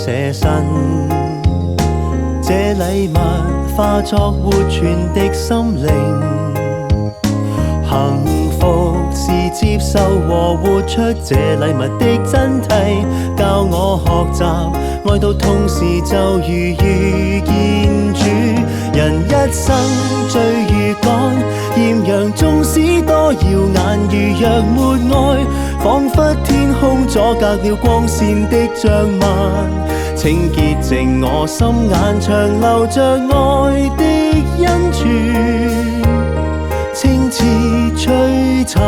捨身。這禮物化作活存的心靈，幸福是接受和活出這禮物的真諦，教我學習愛到痛時就如遇見主。人一生最如趕，豔陽縱使多耀眼，如若沒愛，彷彿天空阻隔了光線的障幔。請潔淨我心眼，長流着愛的恩泉，清澈璀璨。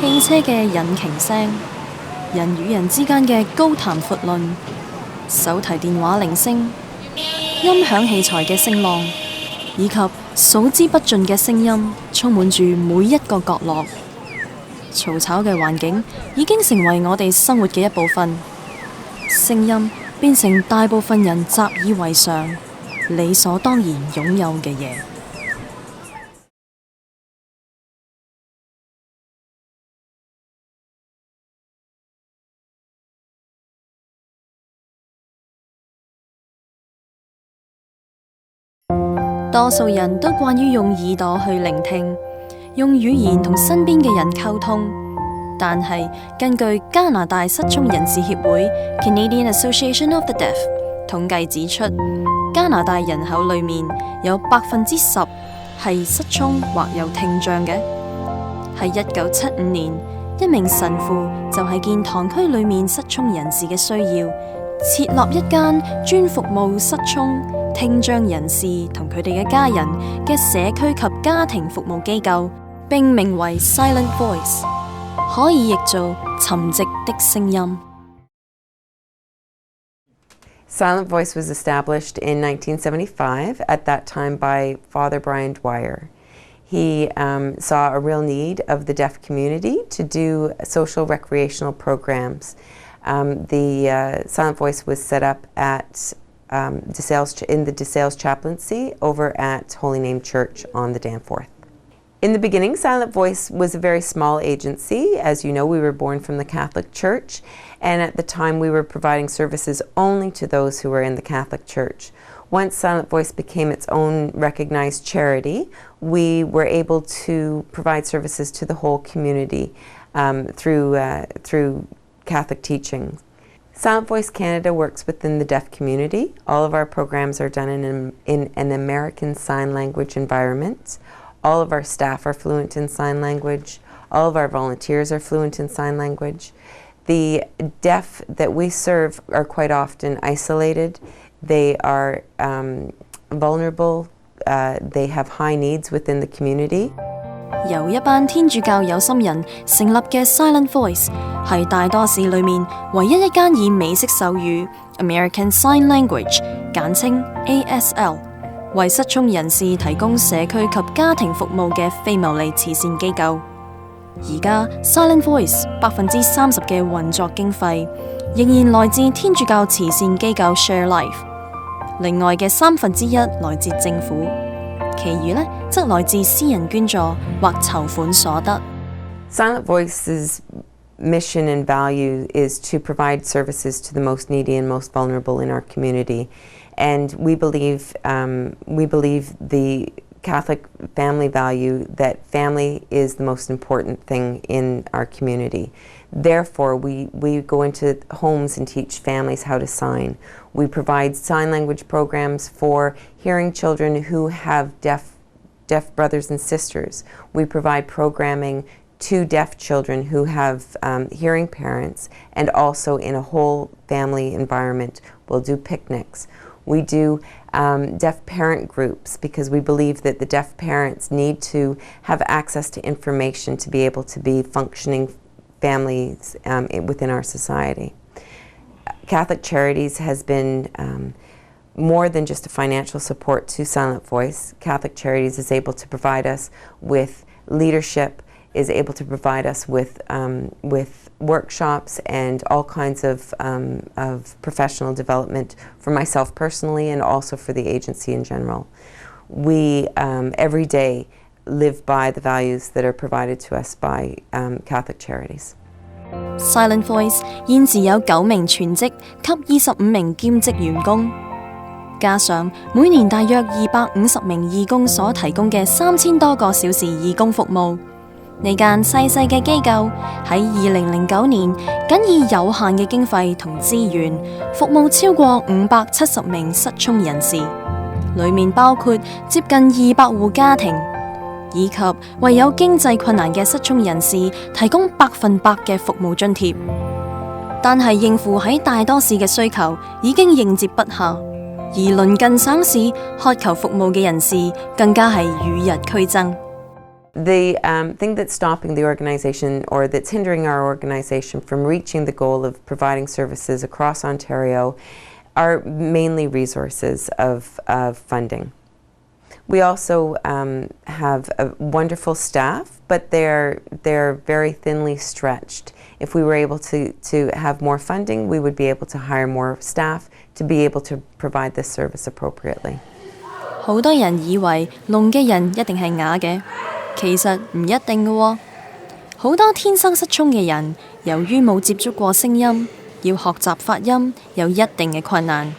汽車嘅引擎聲，人與人之間嘅高談闊論，手提電話鈴聲，音響器材嘅聲浪，以及數之不盡嘅聲音，充滿住每一個角落。嘈吵嘅環境已經成為我哋生活嘅一部分，聲音變成大部分人習以為常、理所當然擁有嘅嘢。多數人都慣於用耳朵去聆聽，用語言同身邊嘅人溝通。但係根據加拿大失聰人士協會 （Canadian Association of the Deaf） 統計指出，加拿大人口裏面有10%係失聰或有聽障嘅。喺1975年，一名神父就係見堂區裏面失聰人士嘅需要，設立一間專服務失聰聽障人士同佢哋嘅家人嘅社區及家庭服務機構，並名為 Silent Voice， 可以譯做沉寂的聲音。Silent Voice was established in 1975, at that time by Father Brian Dwyer. He saw a real need of the deaf community to do social recreational programs. The Silent Voice was set up at in the DeSales chaplaincy over at Holy Name Church on the Danforth. In the beginning, Silent Voice was a very small agency. As you know, we were born from the Catholic Church, and at the time we were providing services only to those who were in the Catholic Church. Once Silent Voice became its own recognized charity, we were able to provide services to the whole community through Catholic teachings. Silent Voice Canada works within the deaf community. All of our programs are done in an American Sign Language environment. All of our staff are fluent in sign language. All of our volunteers are fluent in sign language. The deaf that we serve are quite often isolated. They are vulnerable. They have high needs within the community. 由一班天主教有心人成立嘅 Silent Voice 係大多市裏面唯一一間以美式手語 American Sign Language 簡稱 ASL 為失聰人士提供社區及家庭服務嘅非牟利慈善機構。而家 Silent Voice 30% 嘅運作經費仍然來自天主教慈善機構 Share Life， 另外嘅1/3來自政府。其餘呢，則來自私人捐助或籌款所得。Silent Voice's mission and value is to provide services to the most needy and most vulnerable in our community, and we believe the Catholic family value that family is the most important thing in our community. Therefore, we go into homes and teach families how to sign. We provide sign language programs for hearing children who have deaf brothers and sisters. We provide programming to deaf children who have hearing parents, and also in a whole family environment. We'll do picnics. We do deaf parent groups because we believe that the deaf parents need to have access to information to be able to be functioning families within our society. Catholic Charities has been more than just a financial support to Silent Voice. Catholic Charities is able to provide us with leadership, is able to provide us with workshops and all kinds of professional development for myself personally and also for the agency in general. We every day live by the values that are provided to us by Catholic charities. Silent Voice 現時有9名全職及25名兼職員工，加上每年大約250名義工所提供嘅3000多個小時義工服務，呢間細細嘅機構喺2009年僅以有限嘅經費同資源，服務超過570名失聰人士，裡面包括接近200戶家庭，以及為有經濟困難嘅失聰人士提供100%嘅服務津貼。但係應付喺大多市嘅需求已經應接不暇，而鄰近省市渴求服務嘅人士更加係與日俱增。The thing that's stopping the organization or that's hindering our organization from reaching the goal of providing services across Ontario are mainly resources of funding. We also have a wonderful staff, but they're very thinly stretched. If we were able to have more funding, we would be able to hire more staff to be able to provide this service appropriately. 好多人以為聾嘅人一定係啞嘅，其實唔一定嘅喎。好多天生失聰嘅人，由於冇接觸過聲音，要學習發音有一定嘅困難。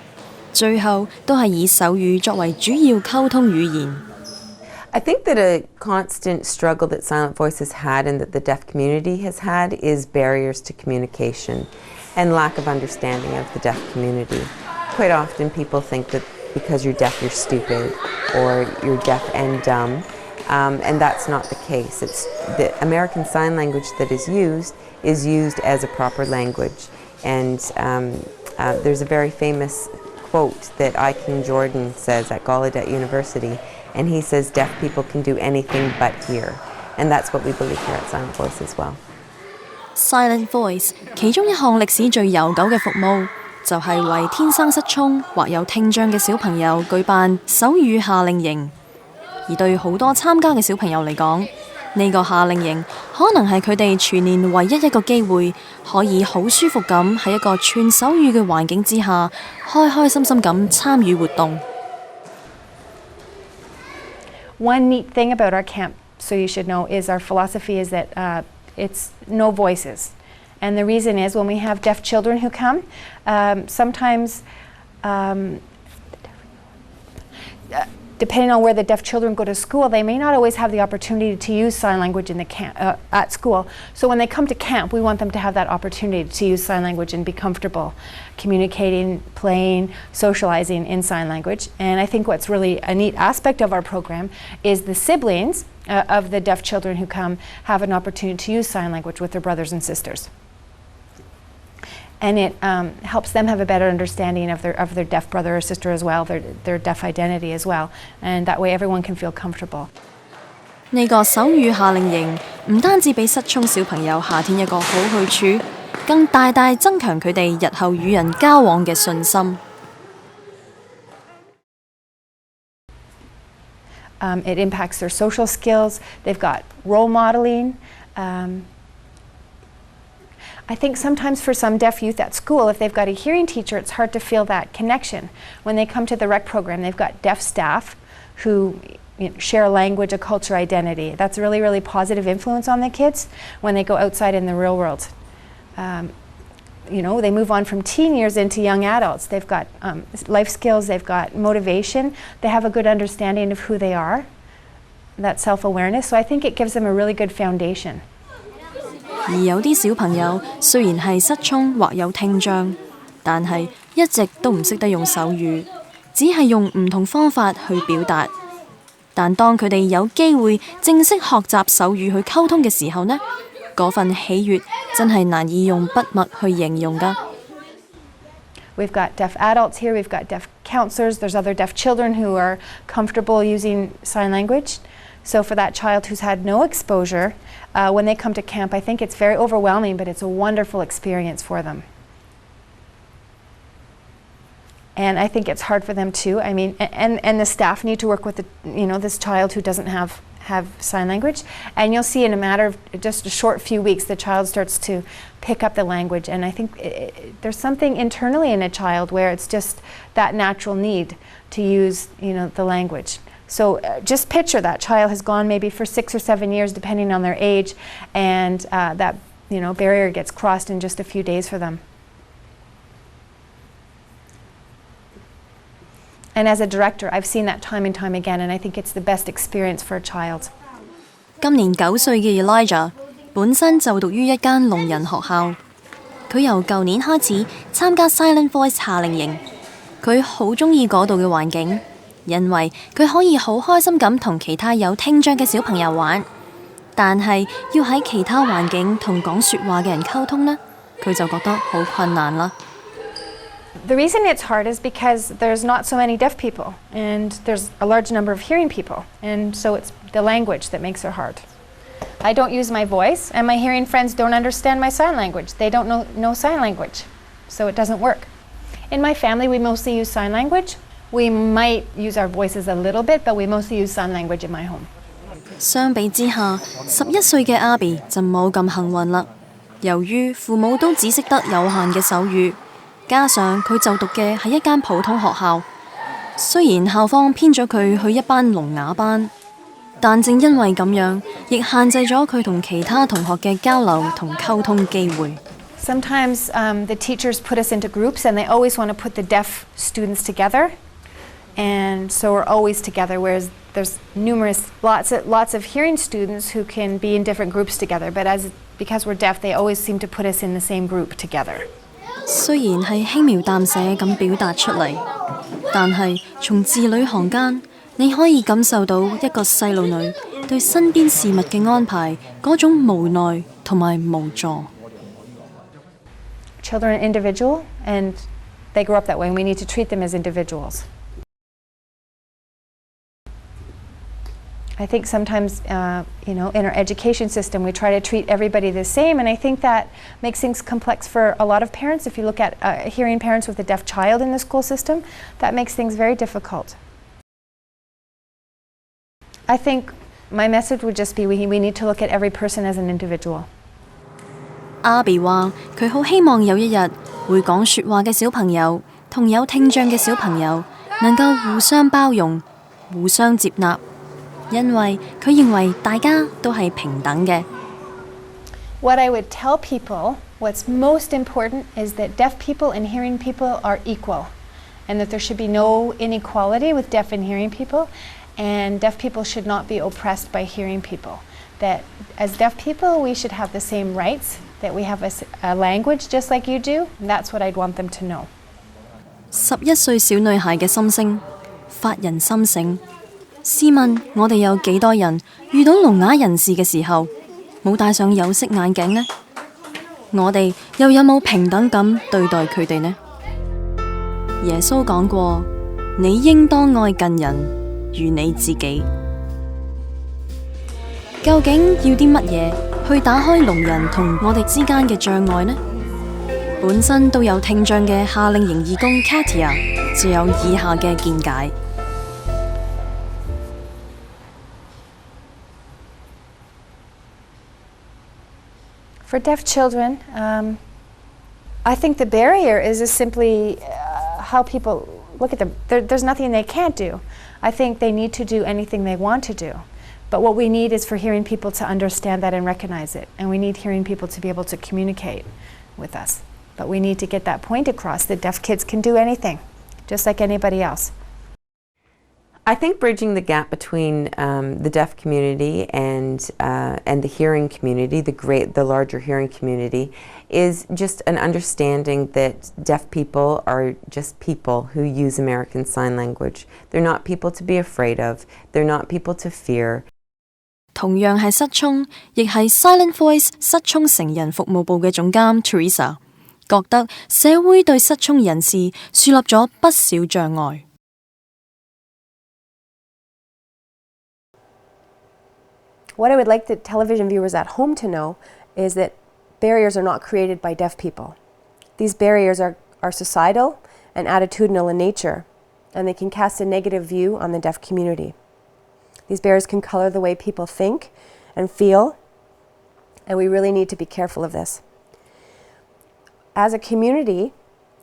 最後都係以手語作為主要溝通語言。I think that a constant struggle that Silent Voice has had and that the deaf community has had is barriers to communication and lack of understanding of the deaf community. Quite often people think that because you're deaf you're stupid or you're deaf and dumb, and that's not the case. It's the American Sign Language that is used as a proper language, and there's a very famous quote that King Jordan says at Gallaudet University, and he says deaf people can do anything but hear, and that's what we believe here at Silent Voice as well. Silent Voice 其中一項歷史最悠久嘅服務，就係為天生失聰或有聽障嘅小朋友舉辦手語夏令營，而對好多參加嘅小朋友嚟講，呢個夏令營可能係佢哋全年唯一一個機會，可以好舒服咁喺一個全手語嘅環境之下，開開心心咁參與活動。One neat thing about our camp, so you should know, is our philosophy is that it's no voices. And the reason is when we have deaf children who come, sometimes depending on where the deaf children go to school, they may not always have the opportunity to use sign language in the at school. So when they come to camp, we want them to have that opportunity to use sign language and be comfortable communicating, playing, socializing in sign language. And I think what's really a neat aspect of our program is the siblings of the deaf children who come have an opportunity to use sign language with their brothers and sisters. And it helps them have a better understanding of their deaf brother or sister as well, their deaf identity as well, and that way everyone can feel comfortable. 呢個手語夏令營唔單止俾失聰小朋友夏天一個好去處，更大大增強佢哋日後與人交往嘅信心。It impacts their social skills. They've got role modeling. I think sometimes for some deaf youth at school, if they've got a hearing teacher, it's hard to feel that connection. When they come to the rec program, they've got deaf staff who share a language, a culture, identity. That's a really, really positive influence on the kids when they go outside in the real world. They move on from teen years into young adults. They've got life skills, they've got motivation, they have a good understanding of who they are, that self-awareness. So I think it gives them a really good foundation. 而有啲小朋友雖然係失聰或有聽障，但係一直都唔識得用手語，只係用唔同方法去表達。但當佢哋有機會正式學習手語去溝通嘅時候呢，嗰份喜悅真係難以用筆墨去形容㗎。We've got deaf adults here, we've got deaf counselors, there's other deaf children who are comfortable using sign language. So for that child who's had no exposure, when they come to camp, I think it's very overwhelming, but it's a wonderful experience for them. And I think it's hard for them too. I mean, and the staff need to work with this child who doesn't have have sign language, and you'll see in a matter of just a short few weeks the child starts to pick up the language. And I think there's something internally in a child where it's just that natural need to use, the language. So just picture that child has gone maybe for 6 or 7 years, depending on their age, and that barrier gets crossed in just a few days for them. And as a director, I've seen that time and time again, and I think it's the best experience for a child. 今年9歲嘅 Elijah 本身就讀於一間聾人學校，佢由舊年開始參加 Silent Voice 夏令營，佢好鍾意嗰度嘅環境。因為佢可以好開心咁同其他有聽障嘅小朋友玩，但係要喺其他環境同講說話嘅人溝通呢，佢就覺得好困難啦。The reason it's hard is because there's not so many deaf people, and there's a large number of hearing people, and so it's the language that makes it hard. I don't use my voice, and my hearing friends don't understand my sign language. They don't know sign language, so it doesn't work. In my family, we mostly use sign language. We might use our voices a little bit, but we mostly use sign language in my home. 相比之下，11歲嘅 Abby 就冇咁幸運啦。由於父母都只識得有限嘅手語，加上佢就讀嘅係一間普通學校，雖然校方編咗佢去一班聾啞班，但正因為咁樣，亦限制咗佢同其他同學嘅交流同溝通機會。Sometimes the teachers put us into groups, and they always want to put the deaf students together. And so we're always together, whereas there's lots of hearing students who can be in different groups together. But because we're deaf, they always seem to put us in the same group together. 雖然係輕描淡寫咁表達出嚟，但係從字裏行間，你可以感受到一個細路女對身邊事物嘅安排嗰種無奈同埋無助。Children are individual, and they grow up that way, and we need to treat them as individuals. I think sometimes, in our education system, we try to treat everybody the same, and I think that makes things complex for a lot of parents. If you look at hearing parents with a deaf child in the school system, that makes things very difficult. I think my message would just be we need to look at every person as an individual. Abby 話：佢好希望有一日會講說話嘅小朋友同有聽障嘅小朋友能夠互相包容、互相接納。因為佢認為大家都係平等嘅。What I would tell people, what's most important is that deaf people and hearing people are equal, and that there should be no inequality with deaf and hearing people, and deaf people should not be oppressed by hearing people. That as deaf people, we should have the same rights, that we have a language just like you do, and that's what I'd want them to know. 11歲小女孩嘅心聲，發人心醒。試問我哋有幾多人遇到聾啞人士嘅時候冇戴上有色眼鏡呢？我哋又有冇平等咁對待佢哋呢？耶穌講過：你應當愛近人如你自己。究竟要啲乜嘢去打開聾人同我哋之間嘅障礙呢？本身都有聽障嘅夏令營義工 Katia 就有以下嘅見解。For deaf children, I think the barrier is simply how people look at them. There's nothing they can't do. I think they need to do anything they want to do. But what we need is for hearing people to understand that and recognize it. And we need hearing people to be able to communicate with us. But we need to get that point across that deaf kids can do anything, just like anybody else. I think bridging the gap between the deaf community and the hearing community, the larger hearing community, is just an understanding that deaf people are just people who use American Sign Language. They're not people to be afraid of. They're not people to fear. 同樣係失聰，亦係 Silent Voice 失聰成人服務部嘅總監 Teresa 覺得社會對失聰人士樹立咗不少障礙。What I would like the television viewers at home to know is that barriers are not created by deaf people. These barriers are societal and attitudinal in nature, and they can cast a negative view on the deaf community. These barriers can color the way people think and feel, and we really need to be careful of this. As a community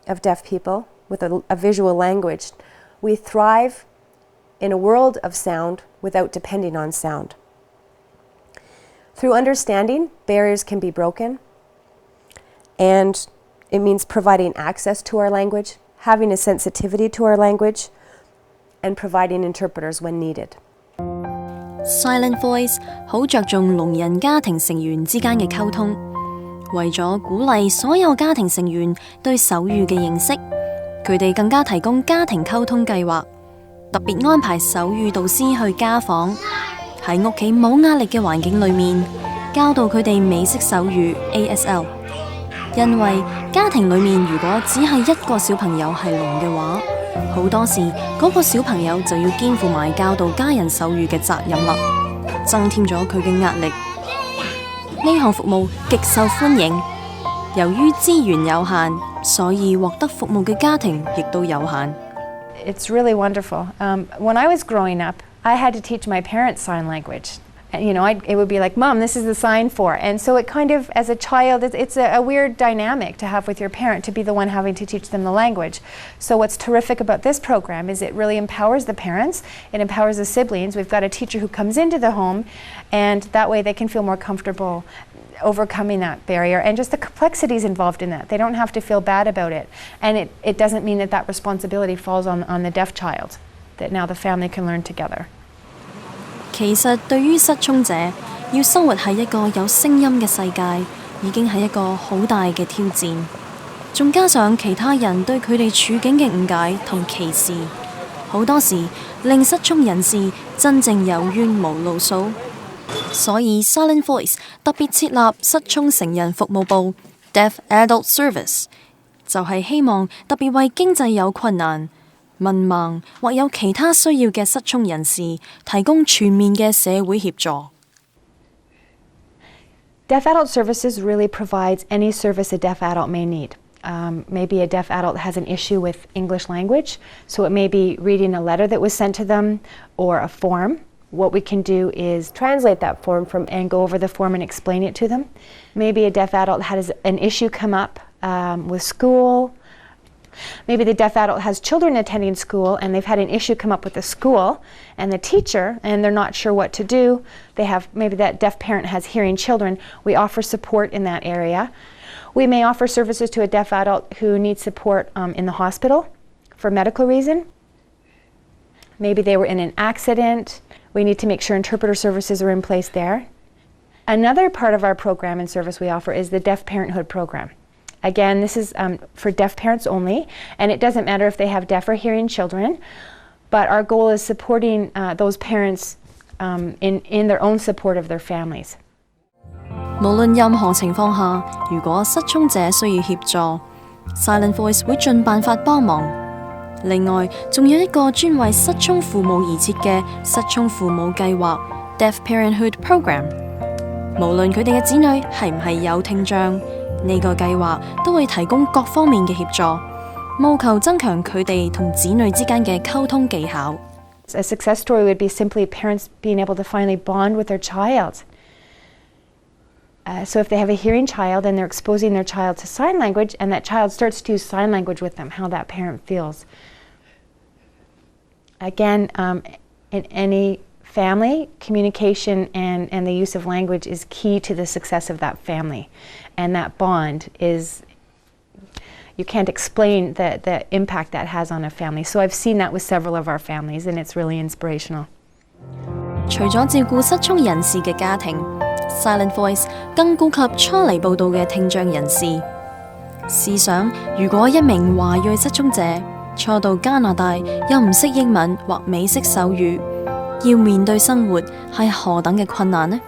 of deaf people with a visual language, we thrive in a world of sound without depending on sound. Through understanding, barriers can be broken, and it means providing access to our language, having a sensitivity to our language, and providing interpreters when needed. Silent Voice 好着重聾人家庭成員之間嘅溝通，為咗鼓勵所有家庭成員對手語嘅認識，佢哋更加提供家庭溝通計劃，特別安排手語導師去家訪，喺屋企冇壓力嘅環境裏面，教導佢哋美式手語 ASL。因為家庭裏面如果只係一個小朋友係聾嘅話，好多時嗰個小朋友就要肩負埋教導家人手語嘅責任啦，增添咗佢嘅壓力。呢項服務極受歡迎，由於資源有限，所以獲得服務嘅家庭亦都有限。It's really wonderful. When I was growing up, I had to teach my parents sign language. You know, it would be like, Mom, this is the sign for. And so it kind of, as a child, it's a weird dynamic to have with your parent, to be the one having to teach them the language. So what's terrific about this program is it really empowers the parents, it empowers the siblings. We've got a teacher who comes into the home, and that way they can feel more comfortable overcoming that barrier and just the complexities involved in that. They don't have to feel bad about it. And it doesn't mean that responsibility falls on the deaf child, that now the family can learn together. 其實對於失聰者，要生活喺一個有聲音嘅世界，已經係一個好大嘅挑戰。仲加上其他人對佢哋處境嘅誤解同歧視，好多時令失聰人士真正有冤無路訴。所以 Silent Voice 特別設立失聰成人服務部 Deaf Adult Service， 就係希望特別為經濟有困難、文盲或有其他需要嘅失聰人士提供全面嘅社會協助。Deaf Adult Services really provides any service a deaf adult may need. Maybe a deaf adult has an issue with English language, so it may be reading a letter that was sent to them or a form. What we can do is translate that form and go over the form and explain it to them. Maybe a deaf adult has an issue come up with school. Maybe the deaf adult has children attending school and they've had an issue come up with the school and the teacher, and they're not sure what to do. Maybe that deaf parent has hearing children. We offer support in that area. We may offer services to a deaf adult who needs support in the hospital for medical reason. Maybe they were in an accident. We need to make sure interpreter services are in place there. Another part of our program and service we offer is the Deaf Parenthood Program. Again, this is for deaf parents only, and it doesn't matter if they have deaf or hearing children, but our goal is supporting those parents in their own support of their families. 無論任何情況下，如果失聰者需要協助 ，Silent Voice 會盡辦法幫忙。另外，仲有一個專為失聰父母而設嘅失聰父母計劃 Deaf Parenthood Program。無論佢哋嘅子女係唔係有聽障，呢個計劃都會提供各方面嘅協助，務求增強佢哋同子女之間嘅溝通技巧。A success story would be simply parents being able to finally bond with their child. So if they have a hearing child and they're exposing their child to sign language, and that child starts to use sign language with them, how that parent feels. Again, in any family, communication and the use of language is key to the success of that family. And that bond is, you can't explain the impact that has on a family. So I've seen that with several of our families, and it's really inspirational. 除咗照顧失聰人士嘅家庭 ，Silent Voice 更顧及初嚟報道嘅聽障人士。試想，如果一名華裔失聰者初到加拿大又唔識英文或美式手語，要面對生活係何等嘅困難呢？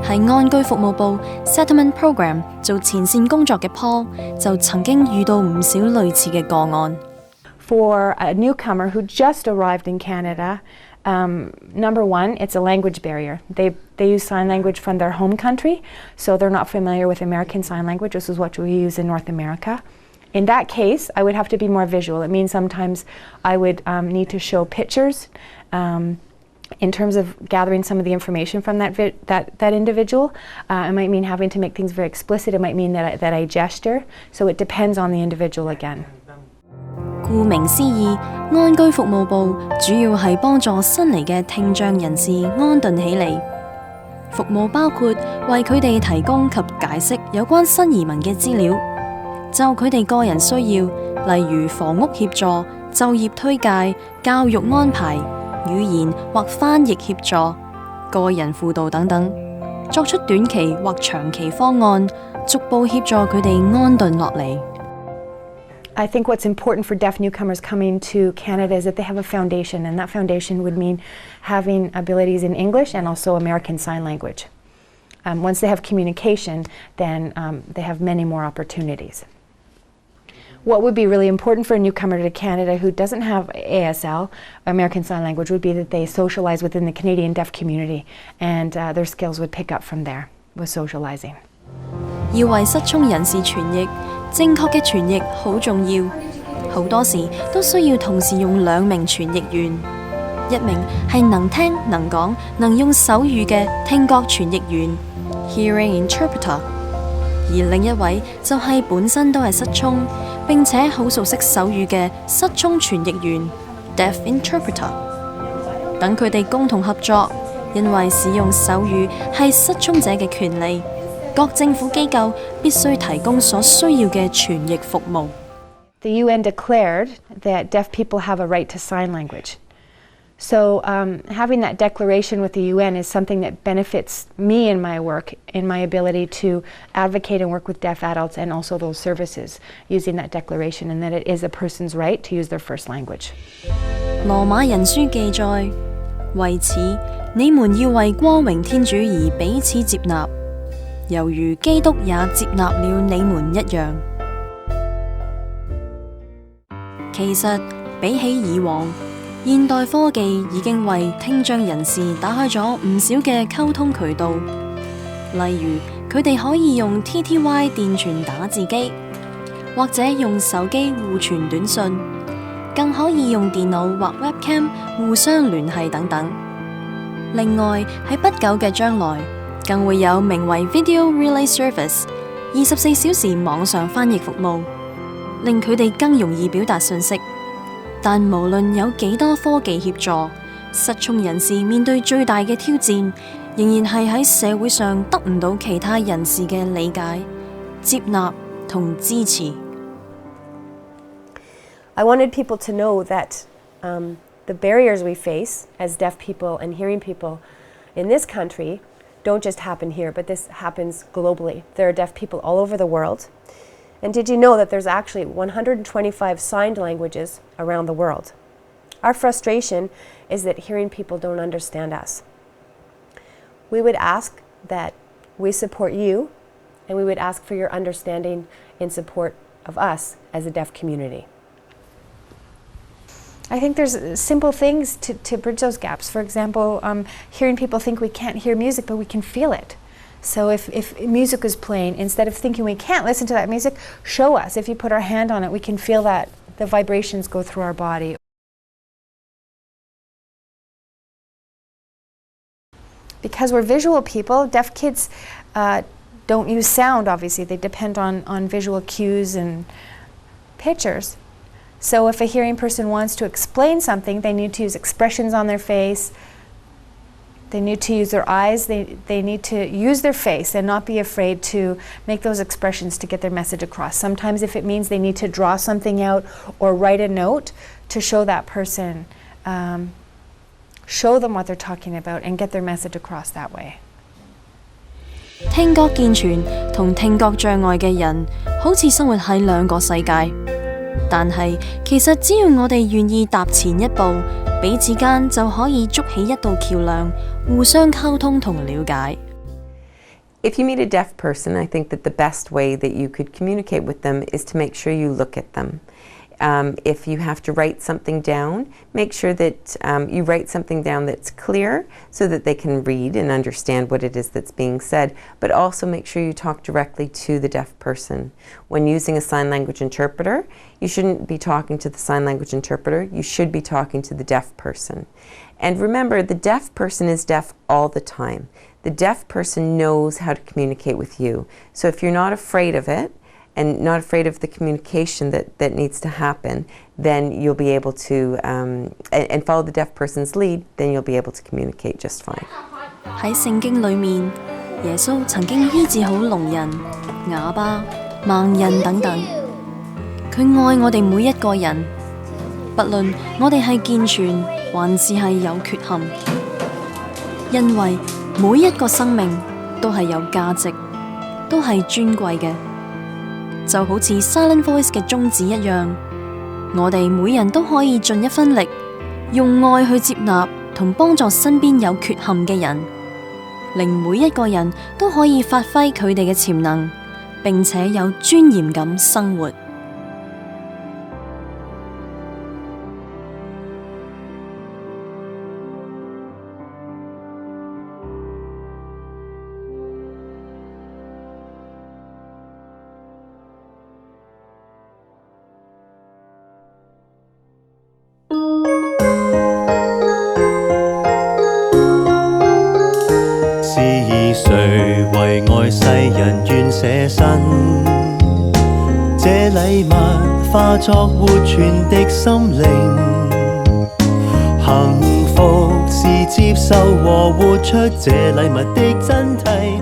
喺安居服務部 Settlement Program 做前線工作嘅 Paul 就曾經遇到唔少類似嘅個案。For a newcomer who just arrived in Canada, number one, it's a language barrier. They use sign language from their home country, so they're not familiar with American Sign Language. This is what we use in North America. In that case, I would have to be more visual. It means sometimes I would need to show pictures In terms of gathering some of the information from that individual, it might mean having to make things very explicit. It might mean that I gesture. So it depends on the individual again. 顧名思義，安居服務部主要係幫助新嚟嘅聽障人士安頓起嚟。服務包括為佢哋提供及解釋有關新移民嘅資料，就佢哋個人需要，例如房屋協助、就業推介、教育安排、語言或翻譯協助、個人輔導等等，作出短期或長期方案，逐步協助佢哋安頓落嚟。I think what's important for deaf newcomers coming to Canada is that they have a foundation, and that foundation would mean having abilities in English and also American Sign Language. Once they have communication, then they have many more opportunities. What would be really important for a newcomer to Canada who doesn't have ASL, American Sign Language, would be that they socialize within the Canadian deaf community, and their skills would pick up from there with socializing. 要為失聰人士傳譯，正確嘅傳譯好重要，好多時都需要同時用2名傳譯員，一名係能聽能講能用手語嘅聽覺傳譯員 （hearing interpreter）， 而另一位就係本身都係失聰並且好熟悉手語嘅失聰傳譯員 （deaf interpreter）。等佢哋共同合作，因為使用手語係失聰者嘅權利。各政府機構必須提供所需要嘅傳譯服務。The UN declared that deaf people have a right to sign language. So having that declaration with the UN is something that benefits me in my work, in my ability to advocate and work with deaf adults and also those services using that declaration, and that it is a person's right to use their first language. 羅馬人書記載，為此你們要為光榮天主而彼此接納。猶如基督也接納了你們一樣。其實比起以往，現代科技已經為聽障人士打開咗唔少嘅溝通渠道，例如佢哋可以用 TTY 電傳打字機，或者用手機互傳短信，更可以用電腦或 webcam 互相聯繫等等。另外喺不久嘅將來，更會有名為 Video Relay Service 24小時網上翻譯服務，令佢哋更容易表達信息。但無論有幾多科技協助，失聰人士面對最大嘅挑戰，仍然係喺社會上得唔到其他人士嘅理解、接納同支持。I wanted people to know that the barriers we face as deaf people and hearing people in this country don't just happen here, but this happens globally. There are deaf people all over the world. And did you know that there's actually 125 signed languages around the world? Our frustration is that hearing people don't understand us. We would ask that we support you, and we would ask for your understanding in support of us as a deaf community. I think there's simple things to bridge those gaps. For example, hearing people think we can't hear music, but we can feel it. So if music is playing, instead of thinking we can't listen to that music, show us. If you put our hand on it, we can feel that the vibrations go through our body. Because we're visual people, deaf kids don't use sound, obviously. They depend on visual cues and pictures. So if a hearing person wants to explain something, they need to use expressions on their face. They need to use their eyes. They need to use their face and not be afraid to make those expressions to get their message across. Sometimes if it means they need to draw something out or write a note to show that person, show them what they're talking about and get their message across that way. 聽覺健全同聽覺障礙嘅人好似生活喺兩個世界。但係其實只要我哋願意踏前一步，彼此間就可以築起一道橋梁，互相溝通同了解。If you meet a deaf person, I think that the best way that you could communicate with them is to make sure you look at them. If you have to write something down, make sure that you write something down that's clear so that they can read and understand what it is that's being said, but also make sure you talk directly to the deaf person. When using a sign language interpreter, you shouldn't be talking to the sign language interpreter, you should be talking to the deaf person. And remember, the deaf person is deaf all the time. The deaf person knows how to communicate with you. So if you're not afraid of it, and not afraid of the communication that needs to happen, then you'll be able to, and follow the deaf person's lead, then you'll be able to communicate just fine. 喺聖經裏面，耶穌曾經醫治好聾人、啞巴、盲人等等。佢愛我哋每一個人，不論我哋係健全還是係有缺陷，因為每一個生命都係有價值，都係尊貴嘅。就好似 Silent Voice 嘅宗旨一樣，我哋每人都可以盡一分力，用愛去接納同幫助身邊有缺陷嘅人，令每一個人都可以發揮佢哋嘅潛能，並且有尊嚴咁生活。誰為愛世人願捨身？這禮物化作活泉的心靈，幸福是接受和活出這禮物的真諦。